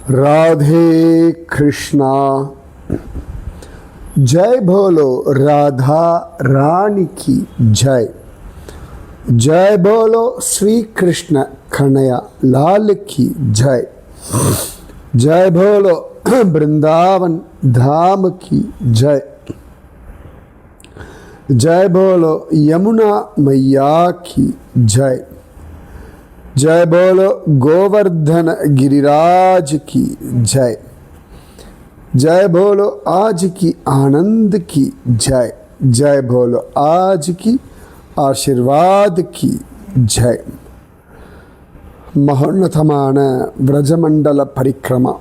राधे कृष्णा। जय बोलो राधा रानी की जय। जय बोलो श्री कृष्ण कन्हैया लाल की जय। जय बोलो वृंदावन धाम की जय। जय बोलो यमुना मैया की जय। जय बोलो गोवर्धन गिरिराज की जय। जय बोलो आज की आनंद की जय। जय बोलो आज की आशीर्वाद की जय। மகோன்னதமான விரஜமண்டல பரிக்கிரமா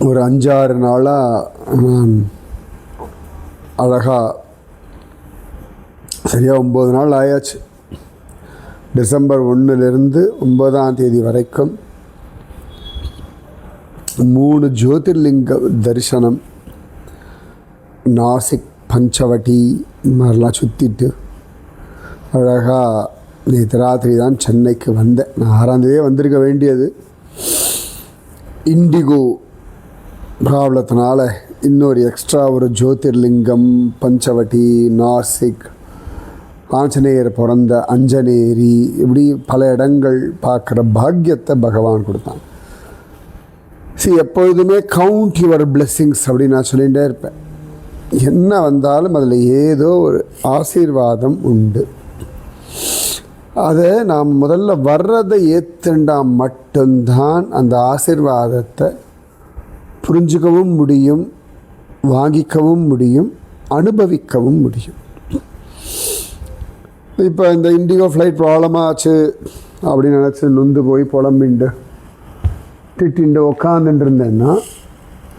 ஒரு 5-6 நாளாக நான் அழகாக சரியாக 9 நாள் ஆயாச்சு. டிசம்பர் 1 9ஆம் தேதி வரைக்கும் 3 ஜோதிர்லிங்க தரிசனம், நாசிக், பஞ்சவட்டி மாதிரிலாம் சுற்றிட்டு அழகாக நேற்று ராத்திரி தான் சென்னைக்கு வந்தேன். நான் 6ஆம் தேதியே வந்திருக்க வேண்டியது. இண்டிகோ ப்ராப்ளத்தினால இன்னொரு எக்ஸ்ட்ரா ஒரு ஜோதிர்லிங்கம், பஞ்சவட்டி, நாசிக், ஆஞ்சநேயர் பிறந்த அஞ்சனேரி, இப்படி பல இடங்கள் பார்க்குற பாக்கியத்தை பகவான் கொடுத்தான். எப்பொழுதுமே கவுண்ட் யுவர் பிளெஸ்ஸிங்ஸ் அப்படின்னு நான் சொல்லிகிட்டே இருப்பேன். என்ன வந்தாலும் அதில் ஏதோ ஒரு ஆசீர்வாதம் உண்டு. அதை நாம் முதல்ல வர்றதை ஏற்றுண்டா மட்டும்தான் அந்த ஆசீர்வாதத்தை புரிஞ்சுக்கவும் முடியும், வாங்கிக்கவும் முடியும், அனுபவிக்கவும் முடியும். இப்போ இந்த இண்டிகோ ஃப்ளைட் ப்ராப்ளமாச்சு அப்படின்னு நினச்சி நொந்து போய் புலம்பிண்டு திட்டிண்டு உக்காந்துட்டு இருந்தேன்னா,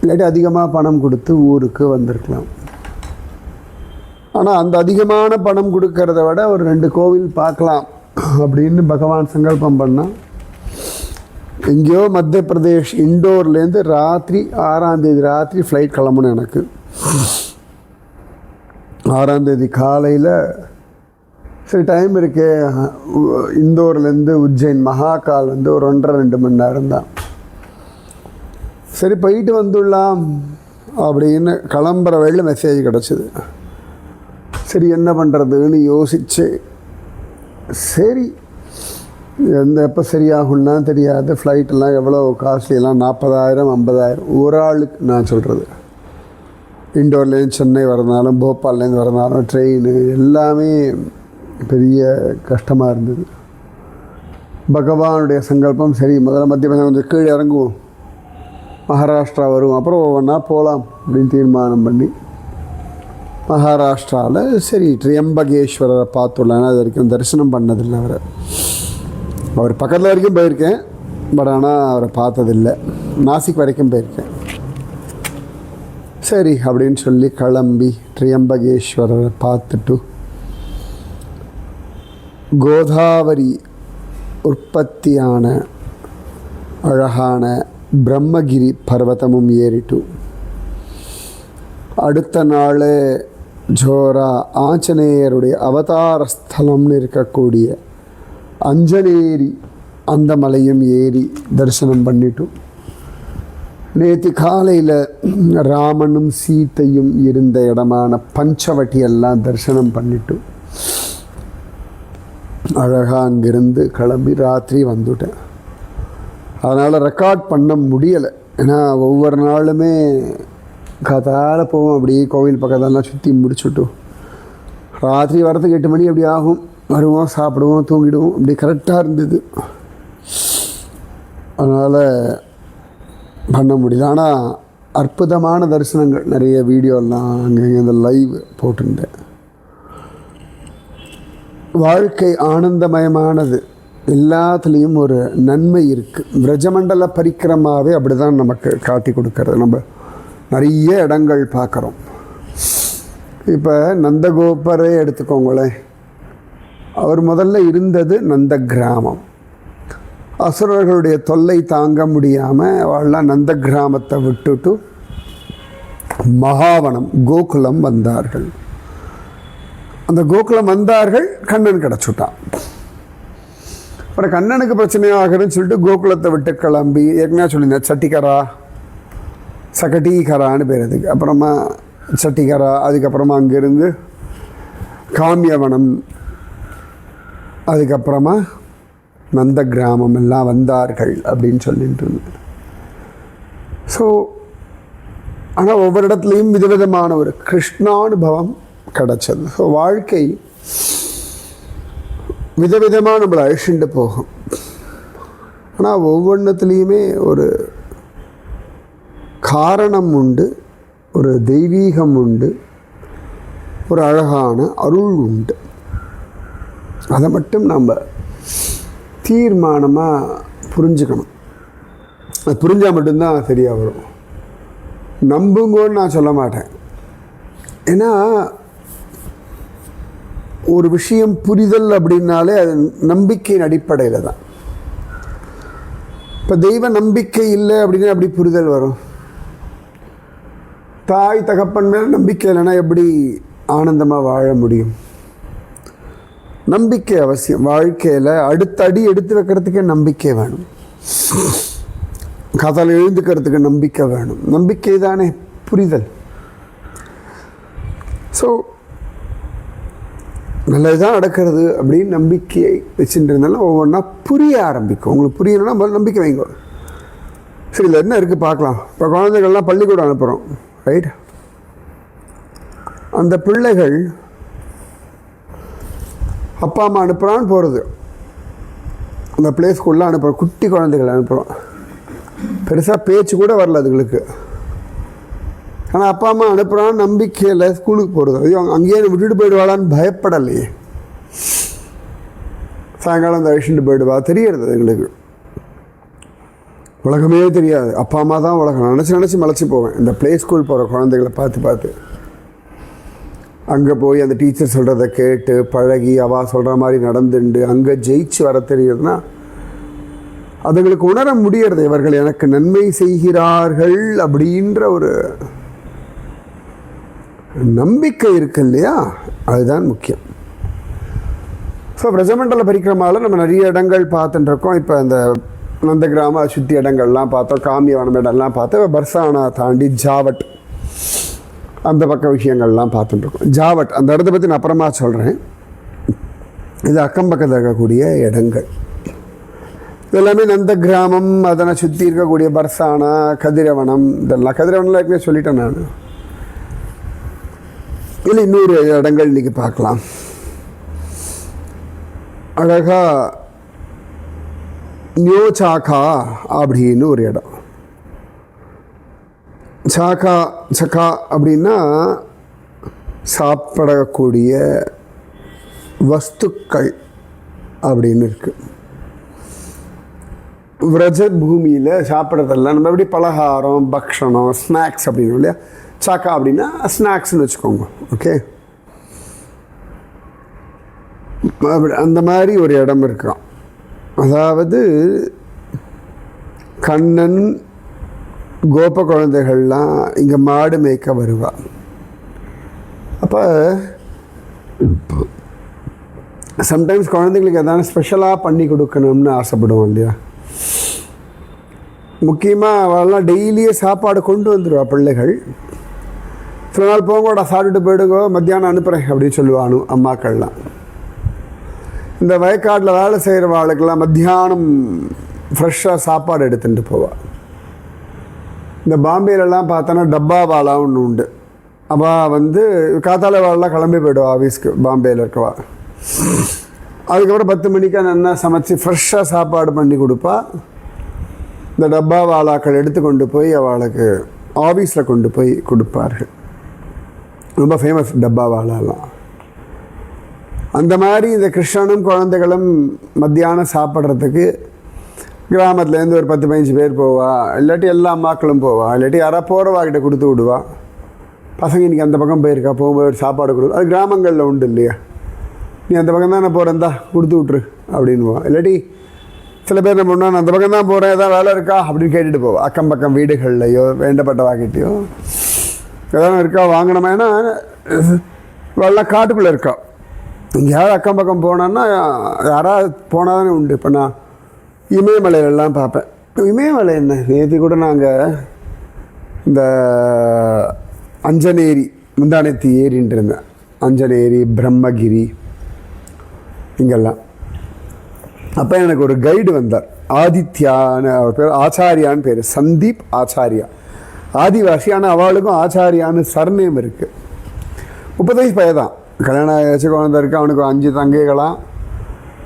இல்லாட்டி அதிகமாக பணம் கொடுத்து ஊருக்கு வந்திருக்கலாம். ஆனால் அந்த அதிகமான பணம் கொடுக்கறத விட ஒரு 2 கோவில் பார்க்கலாம் அப்படின்னு பகவான் சங்கல்பம் பண்ணால், எங்கேயோ மத்திய பிரதேஷ் இண்டோர்லேருந்து ராத்திரி 6ஆம் தேதி ராத்திரி ஃப்ளைட் கிளம்பணும். எனக்கு 6ஆம் தேதி காலையில் சரி டைம் இருக்கே, இந்தோர்லேருந்து உஜ்ஜைன் மகாகால் வந்து ஒரு 1.5-2 மணி நேரம் தான். சரி போயிட்டு வந்துடலாம் அப்படின்னு கிளம்புற வழியில் மெசேஜ் கிடச்சிது. சரி என்ன பண்ணுறதுன்னு யோசிச்சு, சரி எப்போ சரியாகும்னா தெரியாது. ஃப்ளைட்டெல்லாம் எவ்வளோ காஸ்ட்லியெல்லாம் 40,000 50,000 ஒரு ஆளுக்கு. நான் சொல்கிறது இண்டோர்லேருந்து சென்னை வரனாலும் போபால்லேருந்து வரனாலும் ட்ரெயின் எல்லாமே பெரிய கஷ்டமாக இருந்தது. பகவானுடைய சங்கல்பம், சரி முதல்ல மத்திய பிரதேசம் கொஞ்சம் கீழே இறங்குவோம், மகாராஷ்டிரா வரும், அப்புறம் ஒவ்வொன்றா போகலாம் அப்படின்னு தீர்மானம் பண்ணி மகாராஷ்டிராவில் சரி திரியம்பகேஸ்வரரை பார்த்துடலாம். அது வரைக்கும் தரிசனம் பண்ணதில்லை. அவர் பக்கத்தில் வரைக்கும் போயிருக்கேன், பட் ஆனால் அவரை பார்த்ததில்லை. நாசிக் வரைக்கும் போயிருக்கேன். சரி அப்படின்னு சொல்லி கிளம்பி திரியம்பகேஸ்வரரை பார்த்துட்டு கோதாவரி உற்பத்தியான அழகான பிரம்மகிரி பர்வதமும் ஏறிட்டு அடுத்த நாள் ஜோரா ஆஞ்சநேயருடைய அவதார ஸ்தலம்னு இருக்கக்கூடிய அஞ்சனேரி அந்த மலையும் ஏறி தரிசனம் பண்ணிட்டு, நேற்று காலையில் ராமனும் சீத்தையும் இருந்த இடமான பஞ்சவட்டி எல்லாம் தரிசனம் பண்ணிட்டு அழகாக அங்கிருந்து கிளம்பி ராத்திரி வந்துவிட்டேன். அதனால் ரெக்கார்ட் பண்ண முடியலை. ஏன்னா ஒவ்வொரு நாளுமே கதால் போவோம், அப்படியே கோவில் பக்கத்தெல்லாம் சுற்றி முடிச்சுட்டு ராத்திரி வரத்துக்கு 8 மணி அப்படி ஆகும். வருவோம், சாப்பிடுவோம், தூங்கிடுவோம், அப்படி கரெக்டாக இருந்தது. அதனால் பண்ண முடியல. ஆனால் அற்புதமான தரிசனங்கள் நிறைய வீடியோலாம் அங்கே இந்த லைவ் போட்டுருந்தேன். வாழ்க்கை ஆனந்தமயமானது, எல்லாத்துலேயும் ஒரு நன்மை இருக்குது. விரஜமண்டல பரிக்கிரமாவே அப்படி தான் நமக்கு காட்டி கொடுக்கறது. நம்ம நிறைய இடங்கள் பார்க்குறோம். இப்போ நந்தகோபரே எடுத்துக்கோங்களேன். அவர் முதல்ல இருந்தது நந்த கிராமம். அசுரர்களுடைய தொல்லை தாங்க முடியாமல் அவள்லாம் நந்த கிராமத்தை விட்டுட்டு மகாவனம் கோகுலம் வந்தார்கள். அந்த கோகுலம் வந்தார்கள், கண்ணன் கிடச்சுட்டான். அப்புறம் கண்ணனுக்கு பிரச்சனையாகிறதுன்னு சொல்லிட்டு கோகுலத்தை விட்டு கிளம்பி ஏற்கனவே சொல்லியிருந்தேன் சட்டிகரா சகட்டீகரான்னு பேர் அதுக்கு. அப்புறமா சட்டிகரா, அதுக்கப்புறமா அங்கேருந்து காமியவனம், அதுக்கப்புறமா நந்த கிராமம் எல்லாம் வந்தார்கள் அப்படின்னு சொல்லிட்டு இருந்தேன். ஸோ ஆனால் ஒவ்வொரு இடத்துலையும் விதவிதமான ஒரு கிருஷ்ணானுபவம் கிடச்சது. ஸோ வாழ்க்கை விதவிதமாக நம்மளை அழிச்சுட்டு போகும். ஆனால் ஒவ்வொன்றத்துலேயுமே ஒரு காரணம் உண்டு, ஒரு தெய்வீகம் உண்டு, ஒரு அழகான அருள் உண்டு. அதை மட்டும் நம்ம தீர்மானமாக புரிஞ்சுக்கணும். அது புரிஞ்சால் மட்டும்தான் சரியாக வரும். நம்புங்கன்னு நான் சொல்ல மாட்டேன். ஏன்னா ஒரு விஷயம் புரிதல் அப்படின்னாலே அது நம்பிக்கையின் அடிப்படையில் தான். இப்போ தெய்வ நம்பிக்கை இல்லை அப்படின்னா எப்படி புரிதல் வரும்? தாய் தகப்பன் மேலே நம்பிக்கை இல்லைன்னா எப்படி ஆனந்தமாக வாழ முடியும்? நம்பிக்கை அவசியம். வாழ்க்கையில் அடுத்த அடி எடுத்து வைக்கிறதுக்கே நம்பிக்கை வேணும். காதால் எழுந்துக்கிறதுக்கு நம்பிக்கை வேணும். நம்பிக்கை தானே புரிதல். ஸோ நல்லதுதான் நடக்கிறது அப்படின்னு நம்பிக்கையை வச்சுட்டு இருந்தாலும் ஒவ்வொன்றா புரிய ஆரம்பிக்கும். உங்களுக்கு புரியணும்னா முதல்ல நம்பிக்கை வைங்க. சரி, இதில் என்ன இருக்குது பார்க்கலாம். இப்போ குழந்தைகள்லாம் பள்ளிக்கூடம் அனுப்புகிறோம், ரைட்? அந்த பிள்ளைகள் அப்பா அம்மா அனுப்புகிறான்னு போகிறது, அந்த ப்ளே ஸ்கூலில் அனுப்புகிறோம். குட்டி குழந்தைகள் அனுப்புகிறோம், பெருசாக பேச்சு கூட வரல அதுங்களுக்கு. ஆனால் அப்பா அம்மா அனுப்புகிறான்னு நம்பிக்கையில் ஸ்கூலுக்கு போகிறது. ஐயோ அங்கேயே விட்டுட்டு போயிடுவாளான்னு பயப்படலையே. சாயங்காலம் அந்த அழிச்சுட்டு போயிடுவா, தெரியறது எங்களுக்கு. உலகமே தெரியாது, அப்பா அம்மா தான் உலகம். நினச்சி மலைச்சி போவேன் இந்த ப்ளே ஸ்கூல் போகிற குழந்தைகளை பார்த்து. அங்கே போய் அந்த டீச்சர் சொல்கிறத கேட்டு பழகி அவள் சொல்கிற மாதிரி நடந்துண்டு அங்கே ஜெயிச்சு வர தெரியுதுன்னா அதுங்களுக்கு உணர முடியறது, இவர்கள் எனக்கு நன்மை செய்கிறார்கள் அப்படின்ற ஒரு நம்பிக்கை இருக்கு இல்லையா? அதுதான் முக்கியம். ஸோ பிரஜமண்டல பரிக்கிரமாவில் நம்ம நிறைய இடங்கள் பார்த்துட்டுருக்கோம். இப்போ இந்த நந்த கிராம சுற்றி இடங்கள்லாம் பார்த்தோம், காமியவனம் இடம்லாம் பார்த்தோம். பர்சானா தாண்டி ஜாவட் அந்த பக்க விஷயங்கள்லாம் பார்த்துட்டுருக்கோம். ஜாவட் அந்த இடத்த பற்றி நான் அப்புறமா சொல்கிறேன். இது அக்கம் பக்கத்தில் இருக்கக்கூடிய இடங்கள். இதெல்லாமே நந்த கிராமம், அதனை சுற்றி இருக்கக்கூடிய பர்சானா, கதிரவனம், இதெல்லாம். கதிரவனில் ஏற்கனவே சொல்லிட்டேன் நான். இல்லை இன்னொரு இடங்கள் இன்றைக்கி பார்க்கலாம். அழகாக நியோசாக்கா அப்படின்னு ஒரு இடம். சக்கா அப்படின்னா சாப்பிடக்கூடிய வஸ்துக்கள் அப்படின்னு இருக்குது. விரஜ பூமியில் சாப்பிட்றதெல்லாம் நம்ம எப்படி பலகாரம், பக்ஷணம், ஸ்நாக்ஸ் அப்படின்னு இல்லையா? சாக்கா அப்படின்னா ஸ்நாக்ஸ்ன்னு வச்சுக்கோங்க, ஓகே? அந்த மாதிரி ஒரு இடம் இருக்கான். அதாவது கண்ணன் கோப குழந்தைகள்லாம் இங்கே மாடு மேய்க்க வருவா. அப்போ சம்டைம்ஸ் குழந்தைங்களுக்கு எதாவது ஸ்பெஷலாக பண்ணி கொடுக்கணும்னு ஆசைப்படுவோம் இல்லையா? முக்கியமாக அவெல்லாம் டெய்லியே சாப்பாடு கொண்டு வந்துடுவா பிள்ளைகள். சில நாள் போங்கோடா சாப்பிட்டுட்டு போயிடுங்கோ, மத்தியானம் அனுப்புகிறேன் அப்படின்னு சொல்லுவானு அம்மாக்கள்லாம். இந்த வயக்காட்டில் வேலை செய்கிற வாளுக்கெல்லாம் மத்தியானம் ஃப்ரெஷ்ஷாக சாப்பாடு எடுத்துகிட்டு போவாள். இந்த பாம்பேலெலாம் பார்த்தோன்னா டப்பா வாழா ஒன்று உண்டு. அவள் காத்தால வாழலாம் கிளம்பி போய்டுவா ஆஃபீஸ்க்கு, பாம்பேயில் இருக்கவா. அதுக்கப்புறம் 10 மணிக்கு நல்லா சமைச்சி ஃப்ரெஷ்ஷாக சாப்பாடு பண்ணி கொடுப்பா. இந்த டப்பா வாழாக்கள் எடுத்து கொண்டு போய் அவளுக்கு ஆஃபீஸில் கொண்டு போய் கொடுப்பார்கள். ரொம்ப ஃபேமஸ் டப்பா வாழாலாம். அந்த மாதிரி இந்த கிருஷ்ணனும் குழந்தைகளும் மத்தியானம் சாப்பிட்றதுக்கு கிராமத்துலேருந்து ஒரு 10-15 பேர் போவா. இல்லாட்டி எல்லா அம்மாக்களும் போவா. இல்லாட்டி யாராவது போகிறவாக்கிட்ட கொடுத்து விடுவா. பசங்க இன்றைக்கி அந்த பக்கம் போயிருக்கா, போகும்போது சாப்பாடு கொடு. அது கிராமங்களில் உண்டு இல்லையா? நீ அந்த பக்கம் தான் நான் போகிறேன்தா கொடுத்து விட்ரு அப்படின்வா. இல்லாட்டி சில பேர் என்ன பண்ணுவா, நான் அந்த பக்கம் தான் போகிறேன், ஏதாவது வேலை இருக்கா அப்படின்னு கேட்டுட்டு போவா. அக்கம் பக்கம் வீடுகள்லையோ வேண்டப்பட்ட வாக்கிட்டையோ எதாவது இருக்கா வாங்கினோம். ஏன்னா வெள்ளம் காட்டுக்குள்ளே இருக்கா. எங்கேயாவது அக்கம் பக்கம் போனான்னா யாராவது போனால் தானே உண்டு. இப்போ நான் இமயமலையிலலாம் பார்ப்பேன். இமயமலை என்ன, நேற்று கூட நாங்கள் இந்த அஞ்சனேரி முந்தானத்து ஏரின்ட்டு இருந்தேன். அஞ்சனேரி, பிரம்மகிரி இங்கெல்லாம். அப்போ எனக்கு ஒரு கைடு வந்தார், ஆதித்யான்னு அவர் பேர், ஆச்சாரியான்னு பேர், சந்தீப் ஆச்சாரியா, ஆதிவாசி. ஆனால் அவளுக்கும் ஆச்சாரியான்னு சர்நேம் இருக்குது. 30 வயசு பையன் தான், கல்யாணம் ஆகியாச்சு, குழந்தை இருக்குது. அவனுக்கு 5 தங்கைகளாம்,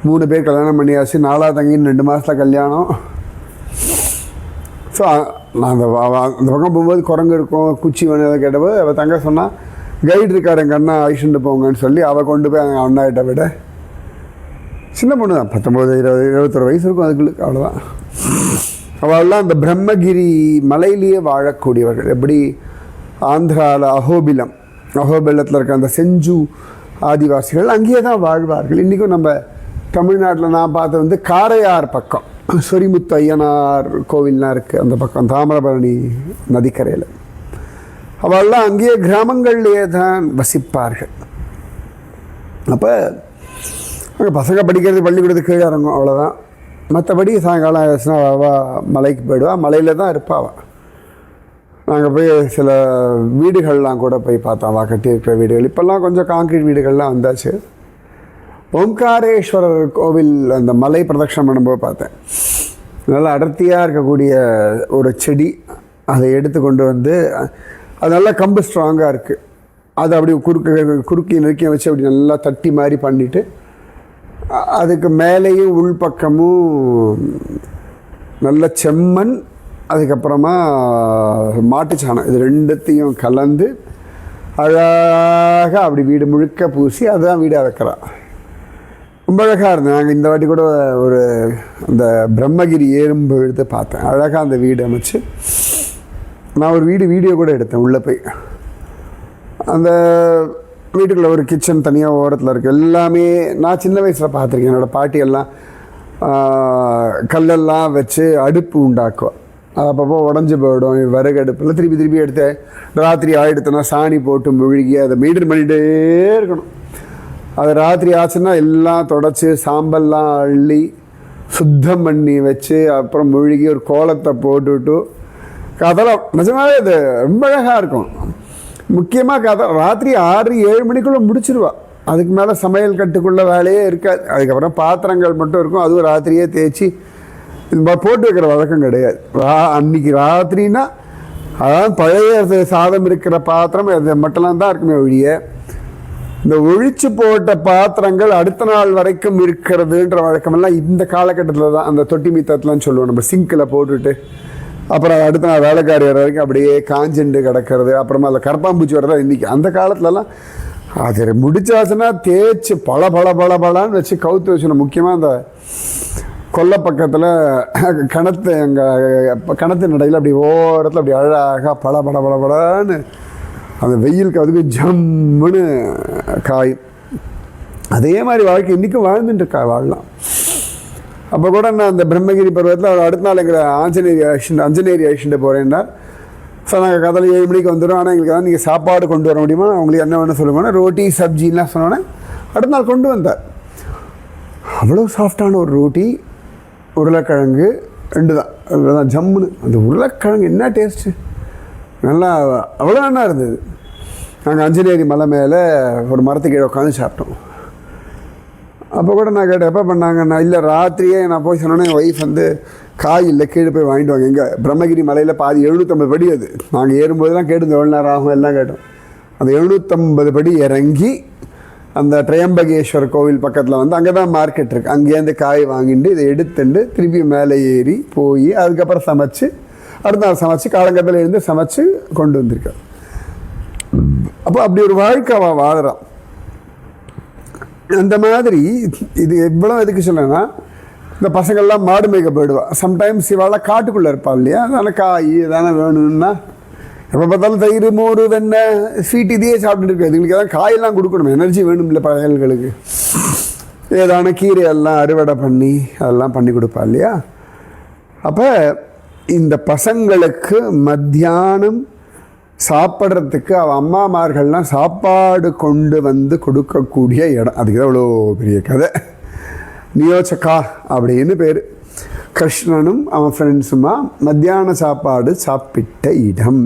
3 பேர் கல்யாணம் பண்ணியாச்சு, 4ஆவது தங்கின்னு 2 மாதத்தில் கல்யாணம். ஸோ நான் அந்த பக்கம் போகும்போது குரங்கு இருக்கும், குச்சி வேணும் கேட்டபோது அவள் தங்க சொன்னால், கைடு இருக்கார் எங்கள் அண்ணா, ஐஷண்டு போங்கன்னு சொல்லி அவள் கொண்டு போய் எங்கள் அண்ணாகிட்ட விட. சின்ன பொண்ணு தான், 19, 20, 21 வயசு இருக்கும் அதுக்குள்ளுக்கு, அவ்வளோதான். அவள்லாம் அந்த பிரம்மகிரி மலையிலேயே வாழக்கூடியவர்கள். எப்படி ஆந்திராவில் அகோபிலத்தில் இருக்க அந்த செஞ்சு ஆதிவாசிகள் அங்கேயே தான் வாழ்வார்கள். இன்றைக்கும் நம்ம தமிழ்நாட்டில் நான் பார்த்து வந்து காரையார் பக்கம் சொரிமுத்து ஐயனார் கோவில்லாம் இருக்குது, அந்த பக்கம் தாமிரபரணி நதிக்கரையில். அவள்லாம் அங்கேயே கிராமங்கள்லேயே தான் வசிப்பார்கள். அப்போ அங்கே பசங்க படிக்கிறது பள்ளிக்கூடத்துக்கு கீழே இறங்கும், அவ்வளோதான். மற்றபடி சாயங்காலம் ஆயிடுச்சுன்னா மலைக்கு போயிடுவாள், மலையில் தான் இருப்பாள். நாங்கள் போய் சில வீடுகள்லாம் கூட போய் பார்த்தோம், கட்டியிருக்கிற வீடுகள். இப்போல்லாம் கொஞ்சம் கான்க்ரீட் வீடுகள்லாம் வந்தாச்சு. ஓம்காரேஸ்வரர் கோவில் அந்த மலை பிரதட்சணம் பண்ணும்போது பார்த்தேன், நல்லா அடர்த்தியாக இருக்கக்கூடிய ஒரு செடி, அதை எடுத்து கொண்டு வந்து அது நல்லா கம்பு ஸ்ட்ராங்காக இருக்குது, அதை அப்படி குறுக்கி நெருக்கி வச்சு அப்படி நல்லா தட்டி மாதிரி பண்ணிவிட்டு, அதுக்கு மேலேயும் உள்பக்கமும் நல்ல செம்மண், அதுக்கப்புறமா மாட்டுச்சாணம், இது 2த்தையும் கலந்து அழகாக அப்படி வீடு முழுக்க பூசி அதுதான் வீடாக வைக்கிறான். ரொம்ப அழகாக இருந்தது. நாங்கள் இந்த வாட்டி கூட ஒரு அந்த பிரம்மகிரி ஏறும்பொழுது பார்த்தேன், அழகாக அந்த வீடு அமைச்சு. நான் ஒரு வீடியோ கூட எடுத்தேன் உள்ளே போய். அந்த வீட்டுக்குள்ளே ஒரு கிச்சன் தனியாக ஓரத்தில் இருக்குது. எல்லாமே நான் சின்ன வயசில் பார்த்துருக்கேன். என்னோடய பாட்டியெல்லாம் கல்லெல்லாம் வச்சு அடுப்பு உண்டாக்குவோம். அப்பப்போ உடஞ்சி போயிடும், விறகு அடுப்பில் திருப்பி எடுத்து ராத்திரி ஆகிடுத்துனா சாணி போட்டு முழுகி அதை மெயின்டைன் பண்ணிகிட்டே இருக்கணும். அது ராத்திரி ஆச்சுன்னா எல்லாம் தொடச்சி சாம்பல்லாம் அள்ளி சுத்தம் பண்ணி வச்சு அப்புறம் முழுகி ஒரு கோலத்தை போட்டுவிட்டு அதெல்லாம் நிஜமாவே அது ரொம்ப அழகாக இருக்கும். முக்கியமாக ராத்திரி 6-7 மணிக்குள்ளே முடிச்சிருவா. அதுக்கு மேலே சமையல் கட்டுக்குள்ளே வேலையே இருக்காது. அதுக்கப்புறம் பாத்திரங்கள் மட்டும் இருக்கும், அதுவும் ராத்திரியே தேய்ச்சி போட்டு வைக்கிற வழக்கம் கிடையாது. அன்றைக்கி ராத்திரின்னா அதான் பழைய சாதம் இருக்கிற பாத்திரம் அது மட்டும்லாம் தான் இருக்குமே ஒழிய, இந்த ஒழிச்சு போட்ட பாத்திரங்கள் அடுத்த நாள் வரைக்கும் இருக்கிறதுன்ற வழக்கமெல்லாம் இந்த காலகட்டத்தில் தான். அந்த தொட்டி மித்தத்துலாம் சொல்லுவோம், நம்ம சிங்கில் போட்டுட்டு அப்புறம் அடுத்த நாள் வேலைக்காரி வர வரைக்கும் அப்படியே காஞ்சிண்டு கிடக்கிறது. அப்புறமா அதில் கரப்பாம்பூச்சி வரதா இன்றைக்கி. அந்த காலத்துலலாம் அது முடிச்சாச்சுன்னா தேய்ச்சி பலான்னு வச்சு கவுத்து வச்சுக்கணும். முக்கியமாக அந்த கொல்லை பக்கத்தில் கிணத்து, எங்கள் கிணத்து நடையில் அப்படி ஓரத்தில் அப்படி அழகாக பலான்னு அந்த வெயிலுக்கு அதுக்கு ஜம்முன்னு காயும். அதே மாதிரி வாழ்க்கை இன்றைக்கும் வாழ்ந்துட்டுருக்கா, வாழலாம். அப்போ கூட நான் அந்த பிரம்மகிரி பருவத்தில் அடுத்த நாள் எங்களை அஞ்சனேரி ஐஷன்ட்டு போகிறேன்னா, ஸோ நாங்கள் கதையில் 7 மணிக்கு வந்துடும். ஆனால் எங்களுக்கு தான் நீங்கள் சாப்பாடு கொண்டு வர முடியுமா, உங்களுக்கு என்ன வேணும் சொல்லுங்கன்னா ரோட்டி சப்ஜின்லாம் சொன்னோன்னே அடுத்த நாள் கொண்டு வந்தார். அவ்வளோ சாஃப்டான ஒரு ரோட்டி, உருளைக்கிழங்கு 2 தான் ஜம்முன்னு. அந்த உருளைக்கிழங்கு என்ன டேஸ்ட்டு, நல்லா அவ்வளோ நல்லா இருந்தது. நாங்கள் அஞ்சனேரி மலை மேலே ஒரு மரத்துக்கு கீழே உட்காந்து சாப்பிட்டோம். அப்போ கூட நான் கேட்டேன் எப்போ பண்ணாங்கன்னா, இல்லை ராத்திரியே நான் போய் சொன்னோன்னே என் ஒய்ஃப் வந்து காய் இல்லை கீழே போய் வாங்கிட்டு வாங்க. எங்கள் பிரம்மகிரி மலையில் பாதி 750 படி, அது நாங்கள் ஏறும்போதெல்லாம் கேட்டு எவ்வளோ நேரம் ஆகும் எல்லாம் கேட்டோம். அந்த 750 படி இறங்கி அந்த திரையம்பகேஸ்வர் கோவில் பக்கத்தில் வந்து அங்கே தான் மார்க்கெட் இருக்குது, அங்கேருந்து காய் வாங்கிட்டு இதை எடுத்துட்டு திருப்பி மேலே ஏறி போய் அதுக்கப்புறம் சமைச்சு அடுத்த நாள் சமைச்சு காலங்கத்தில் இருந்து சமைச்சு கொண்டு வந்திருக்கார். அப்போ அப்படி ஒரு வாழ்க்கை அவள் வாழறான். அந்த மாதிரி இது எவ்வளோ எதுக்கு சொல்லணும்னா, இந்த பசங்கள்லாம் மாடு மேய்க்க போயிடுவாள். சம்டைம்ஸ் இவாளெலாம் காட்டுக்குள்ளே இருப்பாள் இல்லையா, அதனால் காய் எதானே வேணும்னா எப்போ பார்த்தாலும் தயிர் மோர் வெண்ணெய் ஸ்வீட் இதையே சாப்பிட்டுட்டு இருக்காது. இதுங்களுக்கு எதாவது காயெல்லாம் கொடுக்கணும், எனர்ஜி வேணும் இல்லை பழையல்களுக்கு. ஏதான கீரையெல்லாம் அறுவடை பண்ணி அதெல்லாம் பண்ணி கொடுப்பா இல்லையா. அப்போ இந்த பசங்களுக்கு மத்தியானம் சாப்பிட்றதுக்கு அவள் அம்மாமார்கள்லாம் சாப்பாடு கொண்டு வந்து கொடுக்கக்கூடிய இடம். அதுக்கு தான் இவ்வளோ பெரிய கதை. நியோச்சகா அப்படின்னு பேர். கிருஷ்ணனும் அவன் ஃப்ரெண்ட்ஸுமா மத்தியான சாப்பாடு சாப்பிட்ட இடம்.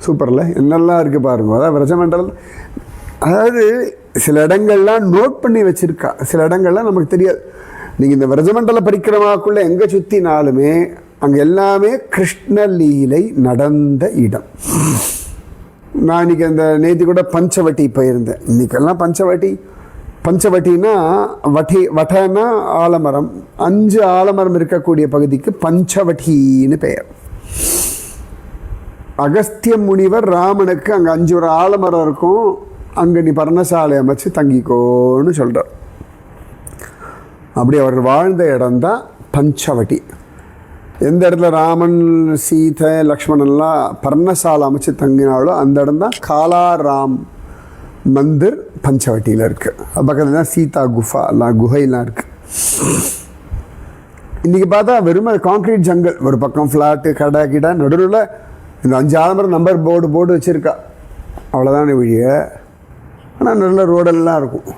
சூப்பரில் என்னெல்லாம் இருக்குது பாருங்க. அதாவது விரஜமண்டலம், அதாவது சில இடங்கள்லாம் நோட் பண்ணி வச்சுருக்கா, சில இடங்கள்லாம் நமக்கு தெரியாது. நீங்கள் இந்த விரஜமண்டல பரிக்கிரமாக்குள்ளே எங்கே சுற்றினாலுமே அங்கே எல்லாமே கிருஷ்ணலீலை நடந்த இடம். நான் இன்றைக்கி அந்த நேற்று கூட பஞ்சவட்டி போயிருந்தேன். இன்றைக்கெல்லாம் பஞ்சவட்டின்னா வட்டன்னா ஆலமரம், 5 ஆலமரம் இருக்கக்கூடிய பகுதிக்கு பஞ்சவட்டின்னு பெயர். அகஸ்திய முனிவர் ராமனுக்கு அங்கே 5 ஒரு ஆலமரம் இருக்கும், அங்கே நீ பர்ணசாலை அமைச்சு தங்கிக்கோன்னு சொல்கிறார். அப்படி அவர்கள் வாழ்ந்த இடம்தான் பஞ்சவட்டி. எந்த இடத்துல ராமன் சீதை லக்ஷ்மணன்லாம் பர்ணசாலை அமைச்சு தங்கினாலோ அந்த இடம் தான் காலாராம் மந்திர் பஞ்சவட்டியில் இருக்குது. பக்கத்தில் தான் சீதா குகையெல்லாம் இருக்குது. இன்றைக்கி பார்த்தா வெறும் கான்க்ரீட் ஜங்கல், ஒரு பக்கம் ஃப்ளாட்டு கடை கிடை, நடுவில் இந்த 5 ஆலமரம் நம்பர் போர்டு வச்சுருக்கா, அவ்வளோதானே வழிய. ஆனால் நல்ல ரோடெல்லாம் இருக்கும்.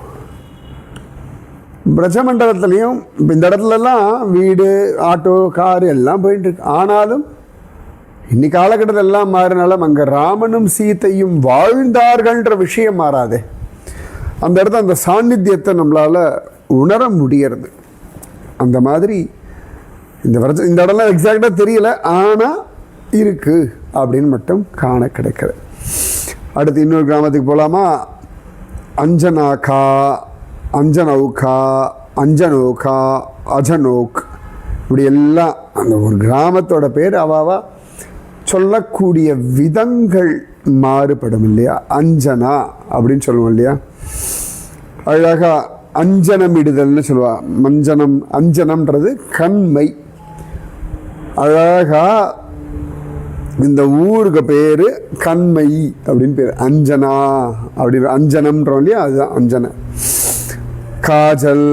பிரஜமண்டலத்துலேயும் இப்போ இந்த இடத்துலலாம் வீடு ஆட்டோ காரு எல்லாம் போயிட்டுருக்கு. ஆனாலும் இன்னைக்கு காலகட்டத்தில் எல்லாம் மாறினாலும் அங்கே ராமனும் சீத்தையும் வாழ்ந்தார்கள்ன்ற விஷயம் மாறாதே. அந்த இடத்துல அந்த சாநித்தியத்தை நம்மளால் உணர முடியறது. அந்த மாதிரி இந்த இடம்லாம் எக்ஸாக்டாக தெரியல, ஆனால் இருக்குது அப்படின்னு மட்டும் காண கிடைக்கிறது. அடுத்து இன்னொரு கிராமத்துக்கு போகலாமா? அஞ்சனோகா, அஜனோக், இப்படி எல்லாம் அந்த ஒரு கிராமத்தோட பேர் அவாவா சொல்லக்கூடிய விதங்கள் மாறுபடும் இல்லையா? அஞ்சனா அப்படின்னு சொல்லுவோம் இல்லையா? அழகாக அஞ்சனமிடுதல்னு சொல்லுவா. அஞ்சனம்ன்றது கண்மை. அழகா இந்த ஊருக்கு பேர் கண்மை அப்படின்னு பேர். அஞ்சனா அப்படின்னு அஞ்சனம்ன்றோம் இல்லையா, அதுதான் அஞ்சனை. காஜல்,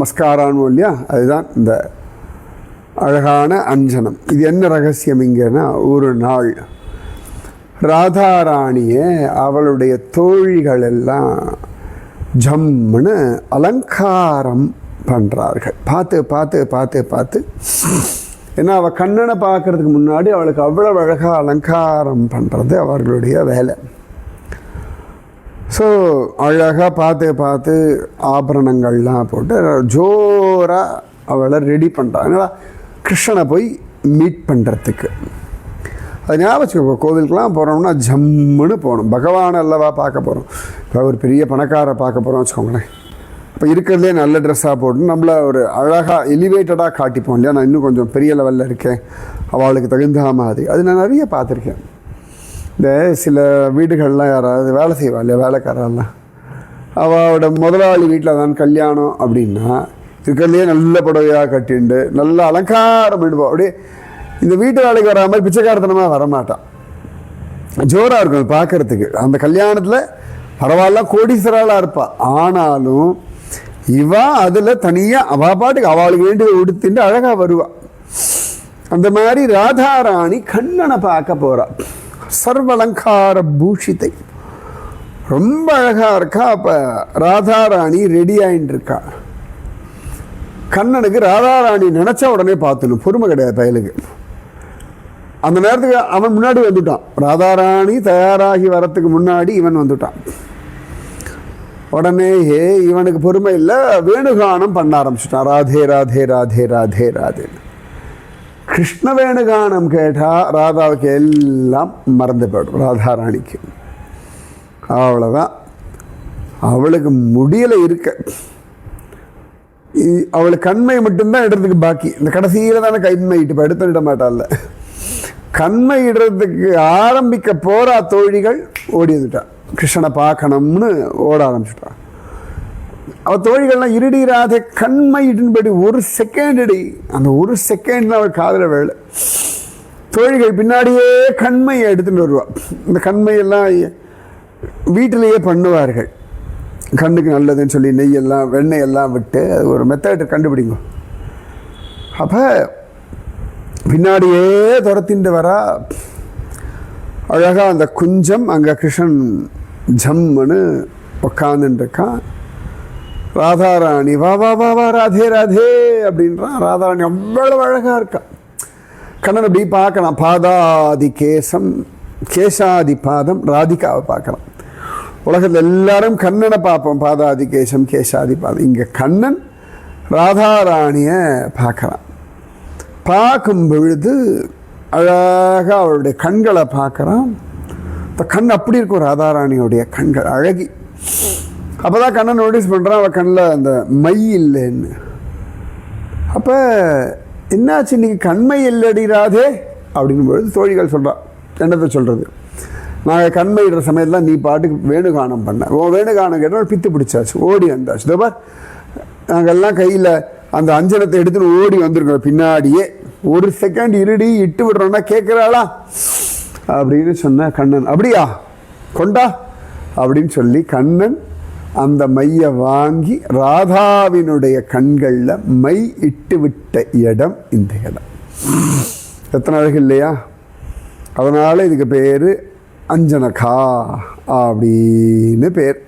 மஸ்காரான்னு இல்லையா, அதுதான் இந்த அழகான அஞ்சனம். இது என்ன ரகசியம் இங்கன்னா, ஒரு நாள் ராதாராணியை அவளுடைய தோழிகள் எல்லாம் ஜம்முன்னு அலங்காரம் பண்ணுறார்கள். பார்த்து ஏன்னா அவள் கண்ணனை பார்க்கறதுக்கு முன்னாடி அவளுக்கு அவ்வளோ அழகாக அலங்காரம் பண்ணுறது அவர்களுடைய வேலை. ஸோ அழகாக பார்த்து ஆபரணங்கள்லாம் போட்டு ஜோராக அவளை ரெடி பண்ணுறாங்க கிருஷ்ணனை போய் மீட் பண்ணுறதுக்கு. அது ஞாபகம், கோவிலுக்கெலாம் போகிறோம்னா ஜம்முன்னு போகணும். பகவான் அல்லவா பார்க்க போகிறோம். இப்போ ஒரு பெரிய பணக்காரை பார்க்க போகிறோம் வச்சுக்கோங்களேன், இப்போ இருக்கிறதுலே நல்ல ட்ரெஸ்ஸாக போட்டு நம்மளை ஒரு அழகாக எலிவேட்டடாக காட்டிப்போம் இல்லையா? நான் இன்னும் கொஞ்சம் பெரிய லெவலில் இருக்கேன், அவளுக்கு தகுந்த மாதிரி. அது நான் நிறைய பார்த்துருக்கேன். இந்த சில வீடுகள்லாம் யாராவது வேலை செய்வா இல்லையா, வேலைக்காரெல்லாம், அவளோட முதலாளி வீட்டில் தான் கல்யாணம் அப்படின்னா இருக்கிறதுலே நல்ல புடவையாக கட்டிண்டு நல்ல அலங்காரம் பண்ணிடுவோம். அப்படியே இந்த வீட்டு வேலைக்கு வரா மாதிரி பிச்சைக்காரத்தனமாக வரமாட்டான். ஜோராக இருக்கும் பார்க்குறதுக்கு. அந்த கல்யாணத்தில் பரவாயில்ல கோடீஸ்வராளாக இருப்பாள். ஆனாலும் இவா அதில் தனியாக அவள் பாட்டுக்கு அவளுக்கு வேண்டியதை உடுத்திட்டு அழகாக வருவாள். அந்த மாதிரி ராதாராணி கண்ணனை பார்க்க போகிறாள். சர்வலங்கார பூஷித்தை, ரொம்ப அழகாக இருக்கா. அப்போ ராதாராணி ரெடி ஆகிட்டு இருக்கா. கண்ணனுக்கு ராதாராணி நினச்சா உடனே பார்த்துணும், பொறுமை கிடையாது பயலுக்கு. அந்த நேரத்துக்கு அவன் முன்னாடி வந்துட்டான். ராதாராணி தயாராகி வரத்துக்கு முன்னாடி இவன் வந்துட்டான். உடனே இவனுக்கு பொறுமை இல்லை, வேணுகானம் பண்ண ஆரம்பிச்சுட்டான். ராதே ராதே ராதே ராதே ராதே. கிருஷ்ண வேணுகானம் கேட்டால் ராதாவுக்கு எல்லாம் மறந்து போய்டும். ராதாராணிக்கு அவ்வளோதான், அவளுக்கு முடியலை இருக்க. அவளுக்கு கண்மை மட்டும்தான் இடத்துக்கு பாக்கி. இந்த கடைசியில் தானே கண்மை இப்போ எடுத்துட மாட்டாள்ல. கண்மை இடுறதுக்கு ஆரம்பிக்க போகிறா தோழிகள் ஓடி வந்துட்டான். கிருஷ்ணனை பார்க்கணும்னு ஓட ஆரம்பிச்சுட்டான். அவள் தோழிகள்லாம் இருடி ராதே கண்மை இடுன்படி ஒரு செகண்ட் அடி. அந்த ஒரு செகண்ட் அவள் காதல வேலை. தோழிகள் பின்னாடியே கண்மையை எடுத்துகிட்டு வருவாள். இந்த கண்மையெல்லாம் வீட்டிலேயே பண்ணுவார்கள். கண்ணுக்கு நல்லதுன்னு சொல்லி நெய்யெல்லாம் வெண்ணெயெல்லாம் விட்டு அது ஒரு மெத்தட் கண்டுபிடிங்க. அப்போ பின்னாடியே துரத்திட்டு வரா. அழகாக அந்த குஞ்சம் அங்கே கிருஷ்ணன் ஜம்முன்னு உட்காந்துருக்கான். ராதாராணி வா வா வா வா ராதே ராதே அப்படின்றான். ராதாராணி அவ்வளவு அழகாக இருக்கான். கண்ணன் அப்படி பார்க்கலாம். பாதாதி கேசம் கேசாதி பாதம் ராதிகாவை பார்க்கலாம். உலகத்தில் எல்லாரும் கண்ணனை பார்ப்போம், பாதாதி கேசம் கேசாதி பாதம். இங்கே கண்ணன் ராதாராணியை பார்க்கலாம். பார்க்கும் பொழுது அழகாக அவளுடைய கண்களை பார்க்குறான். இந்த கண் அப்படி இருக்கும் ராதாராணியோடைய கண்கள் அழகி. அப்போ தான் கண்ணன் நோட்டீஸ் பண்ணுறான் அவள் கண்ணில் அந்த மை இல்லைன்னு. அப்போ என்னாச்சு இன்றைக்கி கண்மை இல்லடி ராதே அப்படின் பொழுது தோழிகள் சொல்கிறான். என்னத்தை சொல்கிறது, நாங்கள் கண்மையிடுற சமயத்தில் நீ பாட்டுக்கு வேணுகானம் பண்ண. வேணுகானம் கேட்டால் பித்து பிடிச்சாச்சு, ஓடி வந்தாச்சு. இதோ பார் நாங்கள்லாம் கையில் அந்த அஞ்சனத்தை எடுத்துன்னு ஓடி வந்திருக்கோம் பின்னாடியே. ஒரு செகண்ட் இருடி இட்டு விடுறோன்னா கேட்குறாளா அப்படின்னு சொன்ன கண்ணன். அப்படியா கொண்டா அப்படின்னு சொல்லி கண்ணன் அந்த மையை வாங்கி ராதாவினுடைய கண்களில் மை இட்டு விட்ட இடம் இந்த இடம். எத்தனை அழகு இல்லையா? அதனால் இதுக்கு பேர் அஞ்சனகா அப்படின்னு பேர்.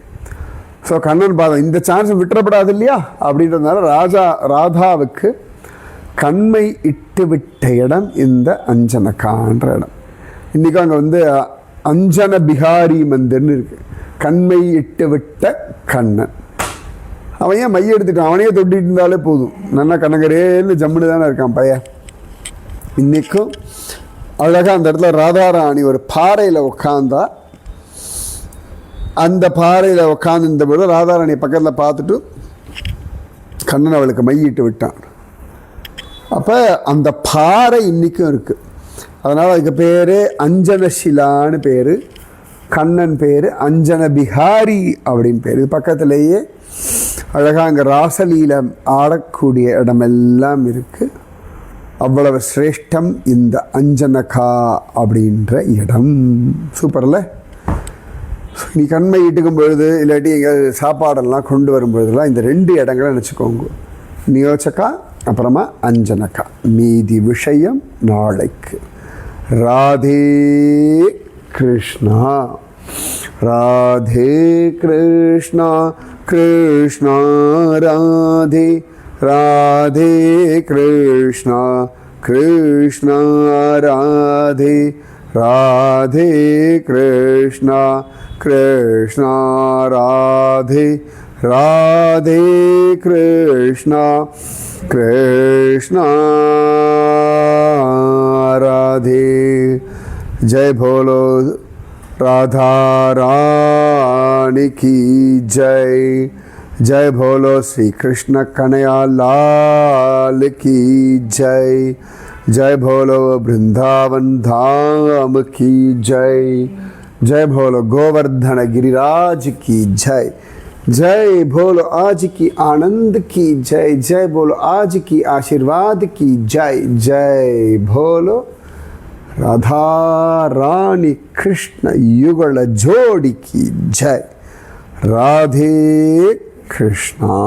ஸோ கண்ணன் பாதம் இந்த சான்ஸ் விட்டுறப்படாது இல்லையா அப்படின்றதுனால ராதாவுக்கு கண்மை இட்டு விட்ட இடம் இந்த அஞ்சனகான்ற இடம். இன்றைக்கும் அங்கே அஞ்சன பிகாரி மந்திர்னு இருக்குது. கண்மை இட்டு விட்ட கண்ணன். அவன் ஏன் மைய எடுத்துட்டான்? அவனையே தொட்டிட்டு இருந்தாலே போதும், நல்லா கண்ணகரேன்னு ஜம்முன்னு தானே இருக்கான் பையன். இன்றைக்கும் அழகாக அந்த இடத்துல ராதாராணி ஒரு பாறையில் உட்காந்தா. அந்த பாறையில் உட்காந்துருந்த போது ராதாராணி பக்கத்தில் பார்த்துட்டு கண்ணன் அவளுக்கு மையிட்டு விட்டான். அப்போ அந்த பாறை இன்றைக்கும் இருக்குது. அதனால் அதுக்கு பேர் அஞ்சனசிலான்னு பேர். கண்ணன் பேர் அஞ்சன பிகாரி அப்படின்னு பேர். இது பக்கத்துலேயே அழகாக அங்கே ராசலீலம் ஆடக்கூடிய இடமெல்லாம் இருக்குது. அவ்வளவு சிரேஷ்டம் இந்த அஞ்சனகா அப்படின்ற இடம். சூப்பரில். நீ கண்மை இட்டுக்கும் பொழுது இல்லாட்டி எங்கள் சாப்பாடெல்லாம் கொண்டு வரும் பொழுதுலாம் இந்த 2 இடங்களை நினச்சிக்கோங்க. நியோச்சகா அப்புறமா அஞ்சனகா. மீதி விஷயம் நாளைக்கு. ராதே கிருஷ்ணா ராதே கிருஷ்ணா கிருஷ்ணா ராதே ராதே கிருஷ்ணா கிருஷ்ணா ராதே ராதே கிருஷ்ணா கிருஷ்ணா ராதே ராதே கிருஷ்ணா கிருஷ்ணா ராதே. जय भोलो राधा रानी की जय. जय भोलो श्री कृष्ण कन्हैया लाल की जय. जय भोलो वृंदावन धाम की जय. जय भोलो गोवर्धन गिरिराज की जय. जय भोलो आज की आनंद की जय. जय भोलो आज की आशीर्वाद की जय. जय भोलो राधा रानी कृष्ण युगल जोड़ी की जय. राधे कृष्णा.